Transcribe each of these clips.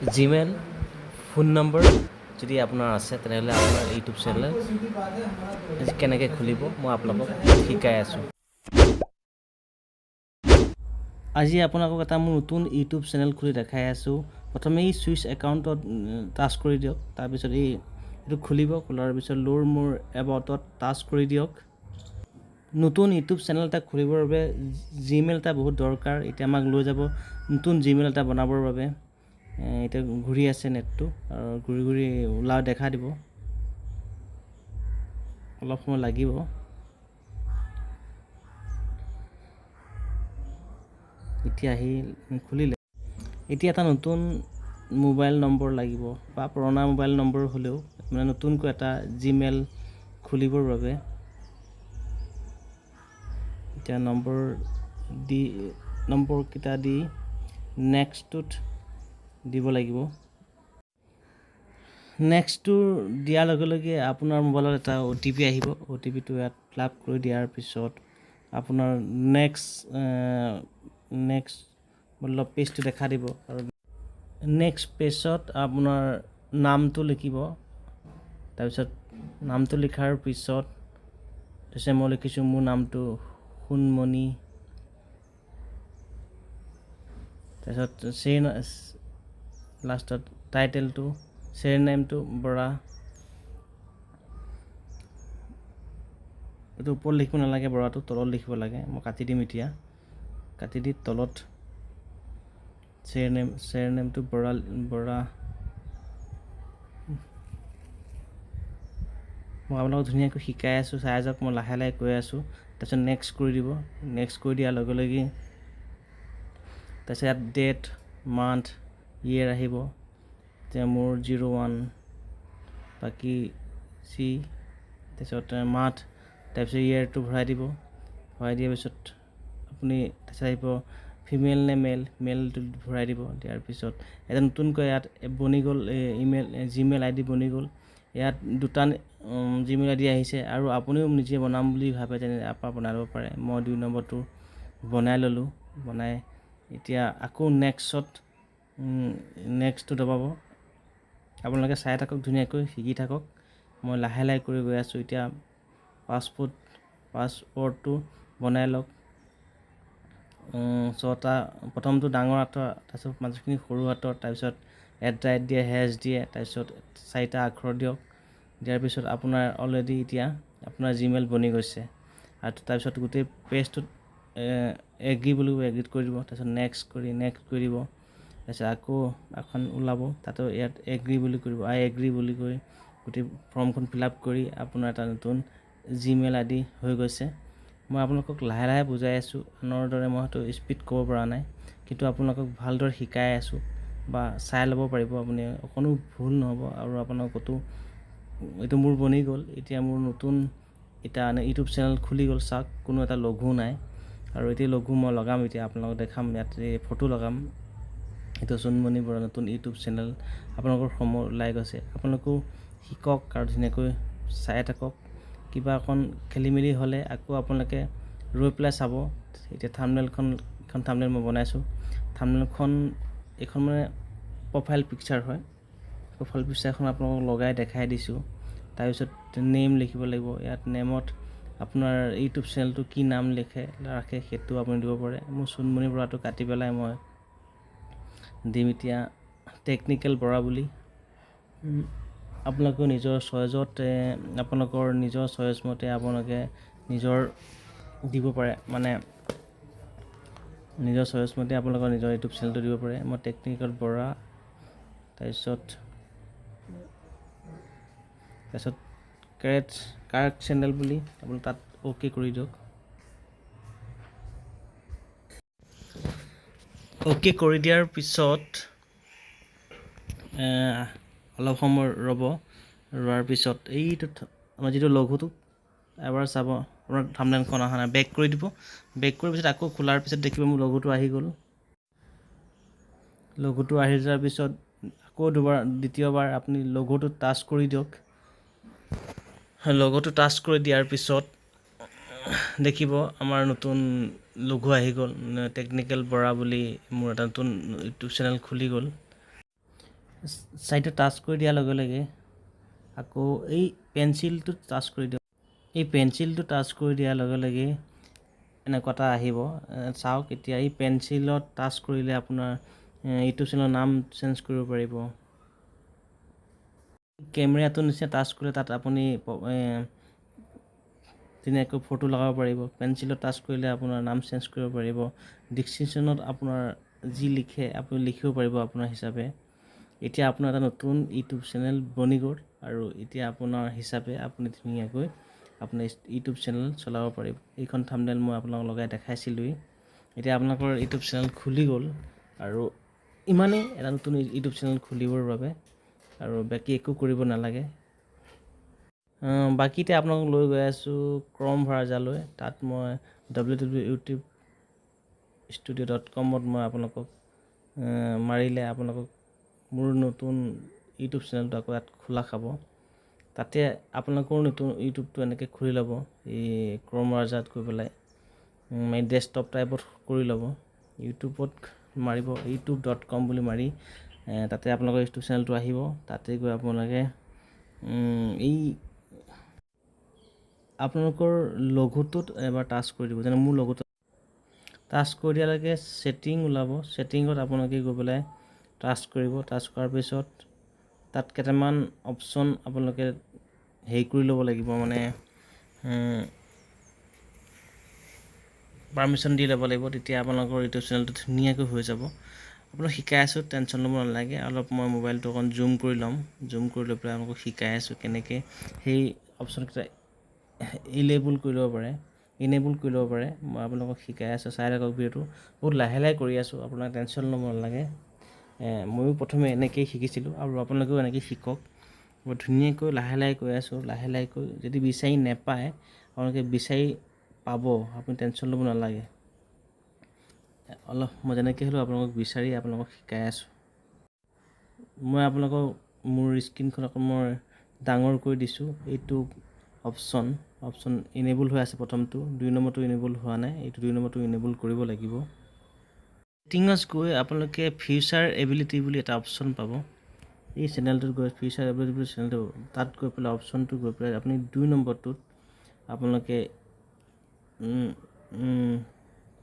Gmail phone number যদি আপোনাৰ আছে তেনেহ'লে আপোনাৰ ইউটিউব চেনেল কেনেকৈ খুলিব মই আপোনালোকক শিকাই আছোঁ। আজি আপোনালোকক এটা মোৰ নতুন ইউটিউব চেনেল খুলি দেখাই আছোঁ। প্ৰথমে এই চুইচ একাউণ্টত টাচ কৰি দিয়ক, তাৰপিছত এইটো খুলিব। খোলাৰ পিছত লোৰ মোৰ এবাউটত টাচ কৰি দিয়ক। নতুন ইউটিউব চেনেল এটা খুলিবৰ বাবে জিমেইল এটা বহুত দৰকাৰ। এতিয়া আমাক লৈ যাব নতুন জিমেইল এটা বনাবৰ বাবে। এতিয়া ঘূৰি আছে নেটটো আৰু ঘূৰি ঘূৰি ওলাই দেখা দিব, অলপ সময় লাগিব। এতিয়া আহি খুলিলে। এতিয়া এটা নতুন মোবাইল নম্বৰ লাগিব বা পুৰণা মোবাইল নম্বৰ হ'লেও মানে নতুনকৈ এটা জিমেইল খুলিবৰ বাবে এতিয়া নম্বৰকেইটা দি নেক্সটটোত দিব লাগিব। নেক্সটটো দিয়াৰ লগে লগে আপোনাৰ মোবাইলত এটা OTP আহিব। OTPটো ইয়াত ফিলআপ কৰি দিয়াৰ পিছত আপোনাৰ নেক্সট মতলব পেজটো দেখা দিব আৰু নেক্সট পেজত আপোনাৰ নামটো লিখিব। তাৰপিছত নামটো লিখাৰ পিছত মই লিখিছোঁ মোৰ নামটো সোণমণি। তাৰপিছত লাষ্টত টাইটেলটো নেমটো বৰা। এইটো ওপৰত লিখিব নালাগে, বৰাটো তলত লিখিব লাগে। মই কাটি দিম এতিয়া। কাটি দি তলত নেমটো বৰা। মই আপোনালোকক ধুনীয়াকৈ শিকাই আছোঁ, চাই যাওক। মই লাহে লাহে কৈ আছোঁ। তাৰপিছত নেক্সট কৰি দিব। নেক্সট কৰি দিয়াৰ লগে লগে তাৰপিছত ইয়াত ডেট, মান্থ, ইয়েৰ আহিব। এতিয়া মোৰ 01 বাকী তাৰপিছত মান্থ, তাৰপিছত ইয়েৰটো ভৰাই দিব। ভৰাই দিয়াৰ পিছত আপুনি তাৰপিছত আহিব ফিমেল নে মেলটো ভৰাই দিব। দিয়াৰ পিছত এটা নতুনকৈ ইয়াত বনি গ'ল জিমেইল ID বনি গ'ল। ইয়াত দুটা জিমেইল ID আহিছে আৰু আপুনিও নিজে বনাম বুলি ভাবে তেনে আপোনাৰ বনাই ল'ব পাৰে। মই 2 নম্বৰটো বনাই ল'লোঁ। বনাই এতিয়া আকৌ নেক্সটটো দবাব। আপোনালোকে চাই থাকক, ধুনীয়াকৈ শিকি থাকক। মই লাহে লাহে কৰি গৈ আছোঁ। এতিয়া পাছৱৰ্ডটো বনাই লওক। 6টা, প্ৰথমটো ডাঙৰ আখৰ, তাৰপিছত মাজৰখিনি সৰু আখৰ, তাৰপিছত @ দিয়ে, হেছ দিয়ে, তাৰপিছত 4টা আখৰ দিয়ক। দিয়াৰ পিছত আপোনাৰ অলৰেডি এতিয়া আপোনাৰ জিমেইল বনি গৈছে। আৰু তাৰপিছত গোটেই পেজটোত এগ্ৰি বুলি এগ্ৰিত কৰি দিব। তাৰপিছত নেক্সট কৰি দিব। তাৰপিছত আকৌ এখন ওলাব, তাতো ইয়াত এগ্ৰি বুলি কৰিব। আই এগ্ৰি বুলি কৈ গোটেই ফৰ্মখন ফিলআপ কৰি আপোনাৰ এটা নতুন জিমেইল ID হৈ গৈছে। মই আপোনালোকক লাহে লাহে বুজাই আছোঁ। আনৰ দৰে মই হয়তো স্পীড ক'ব পৰা নাই, কিন্তু আপোনালোকক ভালদৰে শিকাই আছোঁ বা চাই ল'ব পাৰিব। আপুনি অকণো ভুল নহ'ব। আৰু আপোনালোক এইটো মোৰ বনি গ'ল। এতিয়া মোৰ নতুন এটা ইউটিউব চেনেল খুলি গ'ল। চাওক, কোনো এটা লঘু নাই। আৰু এতিয়া লঘু মই লগাম। এতিয়া আপোনালোকক দেখাম। ইয়াত ফটো লগাম। এইটো সোণমণি বৰা নতুন ইউটিউব চেনেল। আপোনালোকৰ সময় ওলাই গৈছে। আপোনালোকেও শিকক আৰু ধুনীয়াকৈ চাই থাকক। কিবা অকণ খেলি মেলি হ'লে আকৌ আপোনালোকে ৰৈ পেলাই চাব। এতিয়া থাম্বনেইলখন মই বনাইছোঁ। এইখন মানে প্ৰফাইল পিকচাৰ হয়। প্ৰফাইল পিকচাৰখন আপোনালোকক লগাই দেখাই দিছোঁ। তাৰপিছত নেম লিখিব লাগিব। ইয়াত নেমত আপোনাৰ ইউটিউব চেনেলটো কি নাম ৰাখে সেইটো আপুনি দিব পাৰে। মোৰ সোণমণি বৰাটো কাটি পেলাই মই দিম এতিয়া টেকনিকেল বৰা বুলি। আপোনালোকে নিজৰ চইচ মতে আপোনালোকে দিব পাৰে। মানে নিজৰ চইচ মতে আপোনালোকৰ নিজৰ ইউটিউব চেনেলটো দিব পাৰে। মই টেকনিকেল বৰা, তাৰপিছত কাৰেক্ট চেনেল বুলি আপুনি তাত OK কৰি দিয়ক। OK কৰি দিয়াৰ পিছত অলপ সময় ৰোৱাৰ পিছত আমাৰ যিটো লঘুটো এবাৰ চাব। আপোনাৰ থাম্বনেইলখন অহা নাই, বেক কৰি দিব। বেক কৰাৰ পিছত আকৌ খোলাৰ পিছত দেখিব মোৰ লঘুটো আহি গ'ল। লঘুটো আহি যোৱাৰ পিছত আকৌ দ্বিতীয়বাৰ আপুনি লঘুটো টাচ কৰি দিয়ক। লঘুটো টাচ কৰি দিয়াৰ পিছত দেখিব আমাৰ নতুন লঘু আহি গ'ল। টেকনিকেল বৰা বুলি মোৰ এটা নতুন ইউটিউব চেনেল খুলি গ'ল। চাইটো টাচ কৰি দিয়াৰ লগে লগে আকৌ এই পেঞ্চিলটো টাচ কৰি দিয়ক। এই পেঞ্চিলটো টাচ কৰি দিয়াৰ লগে লগে এনেকুৱা এটা আহিব। চাওক এতিয়া এই পেঞ্চিলত টাচ কৰিলে আপোনাৰ ইউটিউব চেনেলৰ নাম চেঞ্জ কৰিব পাৰিব। কেমেৰাটো নিচিনা টাচ কৰিলে তাত আপুনি ধুনীয়াকৈ ফটো লগাব পাৰিব। পেঞ্চিলত টাচ কৰিলে আপোনাৰ নাম চেঞ্জ কৰিব পাৰিব। ডিস্ক্ৰিপশ্যনত আপোনাৰ যি লিখে আপুনি লিখিব পাৰিব আপোনাৰ হিচাপে। এতিয়া আপোনাৰ এটা নতুন ইউটিউব চেনেল বনি গ'ল আৰু এতিয়া আপোনাৰ হিচাপে আপুনি ধুনীয়াকৈ আপোনাৰ ইউটিউব চেনেল চলাব পাৰিব। এইখন থাম্বনেইল মই আপোনাক লগাই দেখাইছিলোঁৱেই। এতিয়া আপোনালোকৰ ইউটিউব চেনেল খুলি গ'ল আৰু ইমানেই এটা নতুন ইউটিউব চেনেল খুলিবৰ বাবে, আৰু বাকী একো কৰিব নালাগে। বাকী এতিয়া আপোনালোকক লৈ গৈ আছোঁ ক্ৰম ব্ৰাউজাৰলৈ। তাত মই www.youtube.studio.com মই আপোনালোকক মাৰিলে আপোনালোকক মোৰ নতুন ইউটিউব চেনেলটো আকৌ ইয়াত খোলা খাব। তাতে আপোনালোকৰ নতুন ইউটিউবটো এনেকৈ খুলি ল'ব। এই ক্ৰম ব্ৰাউজাৰত গৈ পেলাই ডেস্কটপ টাইপত কৰি ল'ব। ইউটিউবত মাৰিব youtube.com বুলি মাৰি তাতে আপোনালোকৰ ইউটিউব চেনেলটো আহিব। তাতে গৈ আপোনালোকে এই আপোনালোকৰ লঘুটোত এবাৰ টাচ কৰি দিব। যেনে মোৰ লঘুটো টাচ কৰি দিয়ালৈকে ছেটিং ওলাব। ছেটিঙত আপোনালোকে গৈ পেলাই টাচ কৰিব। টাচ কৰাৰ পিছত তাত কেইটামান অপশ্যন আপোনালোকে হেৰি কৰি ল'ব লাগিব, মানে পাৰ্মিশ্যন দি ল'ব লাগিব। তেতিয়া আপোনালোকৰ ইউটিউব চেনেলটো ধুনীয়াকৈ হৈ যাব। আপোনাক শিকাই আছোঁ, টেনশ্যন ল'ব নালাগে। অলপ মই মোবাইলটো অকণ জুম কৰি ল'ম। জুম কৰি লৈ পেলাই আপোনালোকক শিকাই আছোঁ কেনেকৈ সেই অপশ্যনকেইটা ইনেবল কৰি ল'ব পাৰে। মই আপোনালোকক শিকাই আছোঁ, চাই থাকক ভিডিঅ'টো। বহুত লাহে লাহে কৰি আছোঁ, আপোনাক টেনশ্যন ল'ব নালাগে। ময়ো প্ৰথমে এনেকৈয়ে শিকিছিলোঁ আৰু আপোনালোকেও এনেকৈ শিকক। মই ধুনীয়াকৈ লাহে লাহে কৈ আছোঁ, লাহে লাহেকৈ। যদি বিচাৰি নেপায় আপোনালোকে বিচাৰি পাব, আপুনি টেনশ্যন ল'ব নালাগে। অলপ মই যেনেকৈ হ'লেও আপোনালোকক বিচাৰি আপোনালোকক শিকাই আছোঁ। মই আপোনালোকক মোৰ স্ক্ৰীণখন অকণ মই ডাঙৰ কৰি দিছোঁ। এইটো অপশ্যন ইনেবল হৈ আছে প্ৰথমটো, 2 নম্বৰটো ইনেবল হোৱা নাই। এইটো 2 নম্বৰটো ইনেবল কৰিব লাগিব। ছেটিঙত গৈ আপোনালোকে ফিউচাৰ এবিলিটি বুলি এটা অপশ্যন পাব। এই চেনেলটোত গৈ ফিউচাৰ এবিলিটি বুলি চেনেলটো তাত গৈ পেলাই অপশ্যনটো গৈ পেলাই আপুনি 2 নম্বৰটোত আপোনালোকে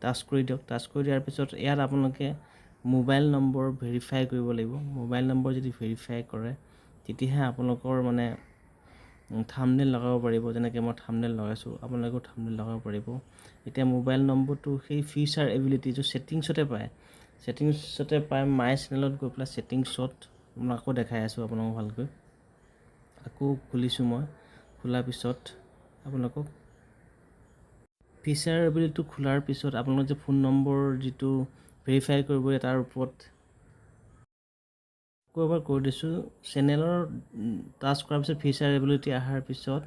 টাচ কৰি দিয়ক। টাচ কৰি দিয়াৰ পিছত ইয়াত আপোনালোকে মোবাইল নম্বৰ ভেৰিফাই কৰিব লাগিব। মোবাইল নম্বৰ যদি ভেৰিফাই কৰে তেতিয়াহে আপোনালোকৰ মানে থাম্বনেইল লগাব পাৰিব। যেনেকৈ মই থাম্বনেইল লগাইছোঁ, আপোনালোকেও থাম্বনেইল লগাব পাৰিব। এতিয়া মোবাইল নম্বৰটো সেই ফিচাৰ এবিলিটিটো ছেটিংছতে পায়। মাই চেনেলত গৈ পেলাই ছেটিংছত মই আকৌ দেখাই আছোঁ আপোনালোকক ভালকৈ। আকৌ খুলিছোঁ মই। খোলাৰ পিছত আপোনালোকক ফিচাৰ এবিলিটিটো খোলাৰ পিছত আপোনালোকে যে ফোন নম্বৰ যিটো ভেৰিফাই কৰিব তাৰ ওপৰত আকৌ এবাৰ কৈ দিছোঁ। চেনেলৰ টাচ কৰাৰ পিছত ফিচাৰ এবিলিটি অহাৰ পিছত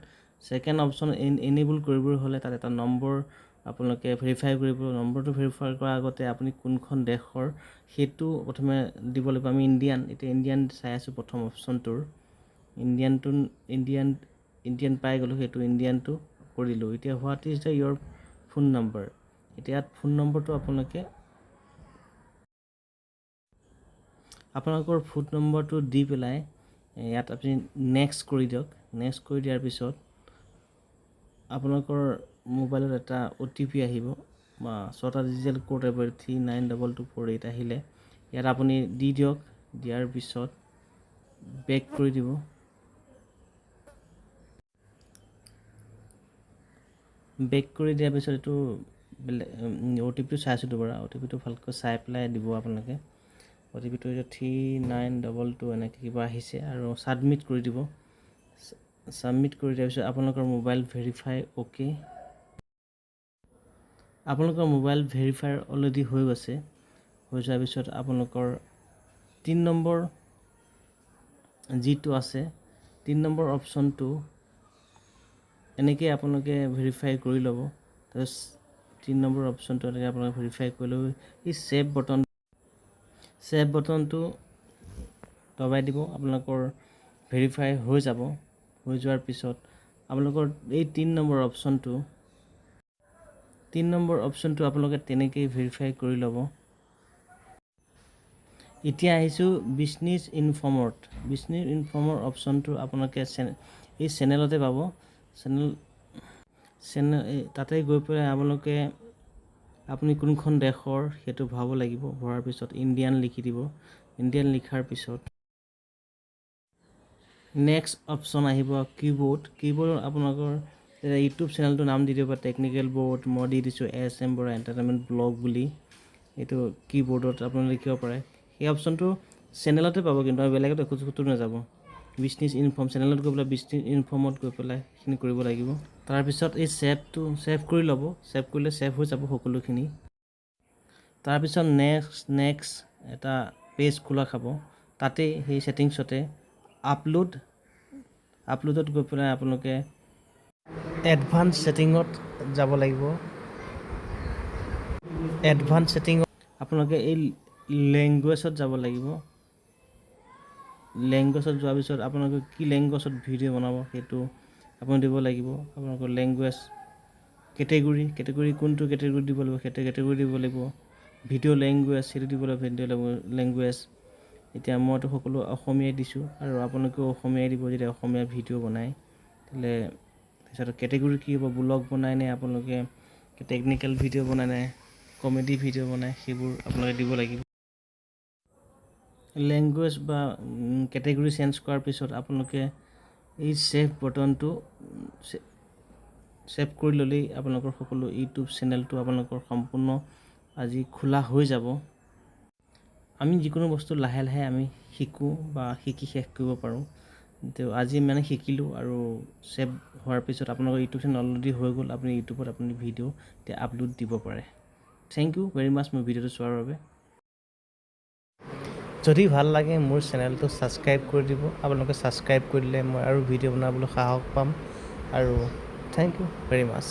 ছেকেণ্ড অপশ্যন এনেবল কৰিবলৈ হ'লে তাত এটা নম্বৰ আপোনালোকে ভেৰিফাই কৰিব। নম্বৰটো ভেৰিফাই কৰাৰ আগতে আপুনি কোনখন দেশৰ সেইটো প্ৰথমে দিব লাগিব। আমি ইণ্ডিয়ান, এতিয়া ইণ্ডিয়ান চাই আছোঁ প্ৰথম অপশ্যনটোৰ। ইণ্ডিয়ান পাই গ'লোঁ, সেইটো ইণ্ডিয়ানটো কৰিলোঁ। এতিয়া what is the your phone number. এতিয়া ইয়াত ফোন নম্বৰটো আপোনালোকৰ ফোন নম্বৰটো দি পেলাই ইয়াত আপুনি নেক্সট কৰি দিয়ক। নেক্সট কৰি দিয়াৰ পিছত আপোনালোকৰ মোবাইলত এটা OTP আহিব বা 6টা ডিজিটেল কোড আহিব, 392248 আহিলে ইয়াত আপুনি দি দিয়ক। দিয়াৰ পিছত বেক কৰি দিব। বেক কৰি দিয়াৰ পিছত এইটো OTPটো চাইছোঁ দুবাৰ। OTPটো ভালকৈ চাই পেলাই দিব আপোনালোকে। OTPটো এতিয়া 3922 এনেকৈ কিবা আহিছে আৰু ছাবমিট কৰি দিব। ছাবমিট কৰি দিয়াৰ পিছত আপোনালোকৰ মোবাইল ভেৰিফাই অ'কে। আপোনালোকৰ মোবাইল ভেৰিফাই অলৰেডি হৈ গৈছে। হৈ যোৱাৰ পিছত আপোনালোকৰ 3 নম্বৰ যিটো আছে, 3 নম্বৰ অপশ্যনটো এনেকৈ আপোনালোকে ভেৰিফাই কৰি ল'ব। তাৰপিছত 3 নম্বৰ অপশ্যনটো এনেকৈ আপোনালোকে ভেৰিফাই কৰি ল'ব। এই ছেভ বটনটো দবাই দিব। আপোনালোকৰ ভেৰিফাই হৈ যাব। হৈ যোৱাৰ পিছত আপোনালোকৰ এই 3 নম্বৰ অপশ্যনটো আপোনালোকে তেনেকেই ভেৰিফাই কৰি ল'ব। এতিয়া আহিছোঁ বিজনেছ ইনফৰ্মত। বিজনেছ ইনফৰ্মৰ অপশ্যনটো আপোনালোকে এই চেনেলতে পাব। তাতে গৈ পেলাই আপোনালোকে আপুনি কোনখন দেশৰ সেইটো ভৰাব লাগিব। ভৰাৰ পিছত ইণ্ডিয়ান লিখি দিব। ইণ্ডিয়ান লিখাৰ পিছত নেক্সট অপশ্যন আহিব কিবৰ্ড। কিবৰ্ডত আপোনালোকৰ ইউটিউব চেনেলটোৰ নাম দি দিব, টেকনিকেল বৰ্ড। মই দি দিছোঁ SM বৰা এণ্টাৰটেইনমেণ্ট ব্লগ বুলি। এইটো কিবৰ্ডত আপোনালোকে লিখিব পাৰে। সেই অপশ্যনটো চেনেলতে পাব, কিন্তু আমি বেলেগত খোজো নাযাব। বিজনেছ ইনফৰ্ম চেনেলত গৈ পেলাই বিজনেছ ইনফৰ্মত গৈ পেলাই সেইখিনি কৰিব লাগিব। তাৰপিছত এই ছেভ কৰি ল'ব। ছেভ কৰিলে ছেভ হৈ যাব সকলোখিনি। তাৰপিছত নেক্সট এটা পেজ খোলা খাব। তাতেই সেই ছেটিংছতে আপলোডত গৈ পেলাই আপোনালোকে এডভান্স ছেটিঙত যাব লাগিব। এডভান্স ছেটিঙত আপোনালোকে এই লেংগুৱেজত যাব লাগিব। লেংগুৱেজত যোৱাৰ পিছত আপোনালোকে কি লেংগুৱেজত ভিডিঅ' বনাব সেইটো আপুনি দিব লাগিব। আপোনালোকৰ লেংগুৱেজ কেটেগৰী কোনটো কেটেগৰী দিব লাগিব, সেইটো কেটেগৰী দিব লাগিব। ভিডিঅ' লেংগুৱেজ সেইটো দিব লাগিব, ভিডিঅ' লেংগুৱেজ। এতিয়া মইতো সকলো অসমীয়াই দিছোঁ, আৰু আপোনালোকেও অসমীয়াই দিব যেতিয়া অসমীয়া ভিডিঅ' বনায়। তেতিয়াহ'লে তাৰপিছত কেটেগৰী কি হ'ব, ব্লগ বনায় নে আপোনালোকে টেকনিকেল ভিডিঅ' বনায় নে কমেডি ভিডিঅ' বনায়, সেইবোৰ আপোনালোকে দিব লাগিব। লেংগুৱেজ বা কেটেগৰী চেঞ্জ কৰাৰ পিছত আপোনালোকে এই ছেভ বটনটো ছেভ কৰি ল'লেই আপোনালোকৰ সকলো ইউটিউব চেনেলটো আপোনালোকৰ সম্পূৰ্ণ আজি খোলা হৈ যাব। আমি যিকোনো বস্তু লাহে লাহে আমি শিকোঁ বা শিকি শেষ কৰিব পাৰোঁ। তো আজি মানে শিকিলোঁ, আৰু ছেভ হোৱাৰ পিছত আপোনালোকৰ ইউটিউব চেনেল অলৰেডি হৈ গ'ল। আপুনি ইউটিউবত আপুনি ভিডিঅ' এতিয়া আপলোড দিব পাৰে। থেংক ইউ ভেৰি মাছ মোৰ ভিডিঅ'টো চোৱাৰ বাবে। যদি ভাল লাগে মোৰ চেনেলটো ছাবস্ক্ৰাইব কৰি দিব। আপোনালোকে ছাবস্ক্ৰাইব কৰি দিলে মই আৰু ভিডিঅ' বনাবলৈ সাহস পাম। আৰু থেংক ইউ ভেৰি মাছ।